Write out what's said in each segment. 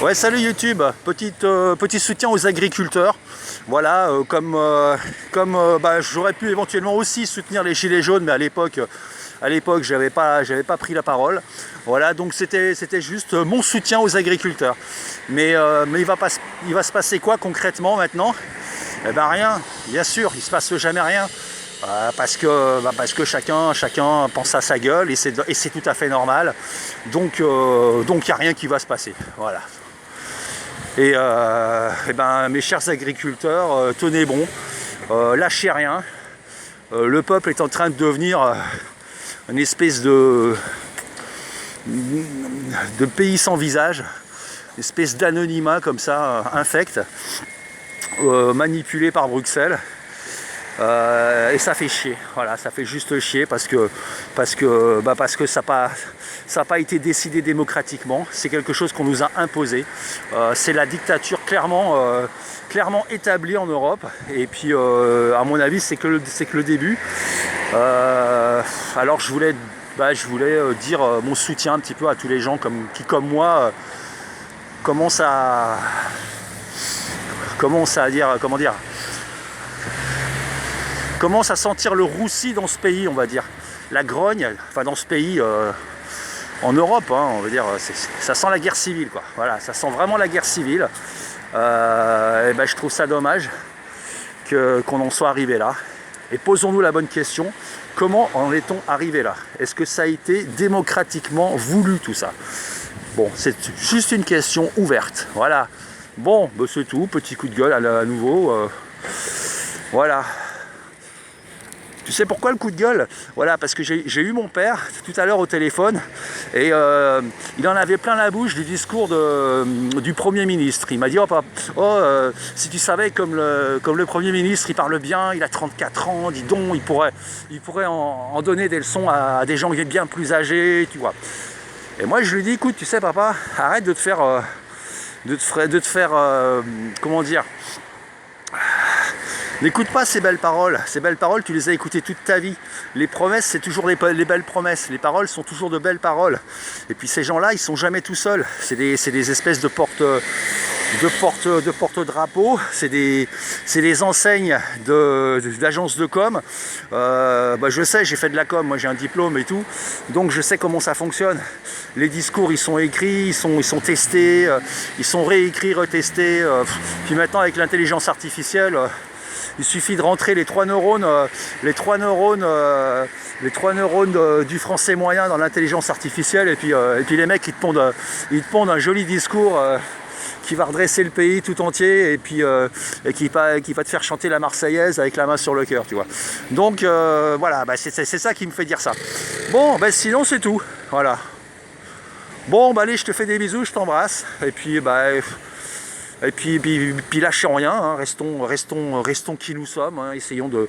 Ouais, salut YouTube, petit soutien aux agriculteurs. Voilà, comme j'aurais pu éventuellement aussi soutenir les gilets jaunes, mais à l'époque, j'avais pas pris la parole. Voilà, donc c'était juste mon soutien aux agriculteurs. Mais il va se passer quoi concrètement maintenant? Eh ben rien, bien sûr, il se passe jamais rien. Parce que chacun pense à sa gueule et c'est tout à fait normal. Donc il n'y a rien qui va se passer. Voilà. Et ben, mes chers agriculteurs, tenez bon, lâchez rien. Le peuple est en train de devenir une espèce de pays sans visage, une espèce d'anonymat comme ça, infect, manipulé par Bruxelles. Et ça fait chier, voilà, ça fait juste chier parce que ça n'a pas été décidé démocratiquement, c'est quelque chose qu'on nous a imposé, c'est la dictature clairement établie en Europe, et puis à mon avis c'est que le début. Alors je voulais dire mon soutien un petit peu à tous les gens qui comme moi commencent à commence à sentir le roussi dans ce pays, on va dire. La grogne, enfin dans ce pays, en Europe, hein, on va dire, ça sent la guerre civile, quoi. Voilà, ça sent vraiment la guerre civile. Et ben, je trouve ça dommage qu'on en soit arrivé là. Et posons-nous la bonne question, comment en est-on arrivé là? Est-ce que ça a été démocratiquement voulu tout ça? Bon, c'est juste une question ouverte. Voilà. Bon, bah, c'est tout, petit coup de gueule à nouveau. Voilà. Tu sais pourquoi le coup de gueule? Voilà, parce que j'ai eu mon père tout à l'heure au téléphone et il en avait plein la bouche du discours du Premier ministre. Il m'a dit si tu savais comme le Premier ministre il parle bien, il a 34 ans, dis donc, il pourrait en donner des leçons à des gens bien plus âgés, tu vois. Et moi je lui dis, écoute, tu sais papa, arrête de te faire comment dire. N'écoute pas ces belles paroles. Ces belles paroles, tu les as écoutées toute ta vie. Les promesses, c'est toujours les belles promesses. Les paroles sont toujours de belles paroles. Et puis ces gens-là, ils sont jamais tout seuls. C'est des espèces de porte-drapeaux. C'est des enseignes d'agences de com. Je sais, j'ai fait de la com. Moi, j'ai un diplôme et tout. Donc, je sais comment ça fonctionne. Les discours, ils sont écrits, ils sont testés, ils sont réécrits, retestés. Puis maintenant, avec l'intelligence artificielle. Il suffit de rentrer les trois neurones du français moyen dans l'intelligence artificielle et puis les mecs ils te pondent un joli discours qui va redresser le pays tout entier et puis qui va te faire chanter la Marseillaise avec la main sur le cœur, tu vois. Donc voilà, c'est ça qui me fait dire ça. Bon, sinon c'est tout, voilà. Bon, allez, je te fais des bisous, je t'embrasse et puis puis lâchons rien, hein, restons qui nous sommes, hein, essayons de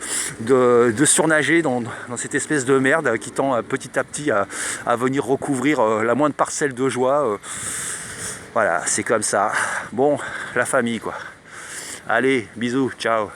surnager dans cette espèce de merde qui tend petit à petit à venir recouvrir la moindre parcelle de joie. Voilà, c'est comme ça. Bon, la famille quoi. Allez, bisous, ciao.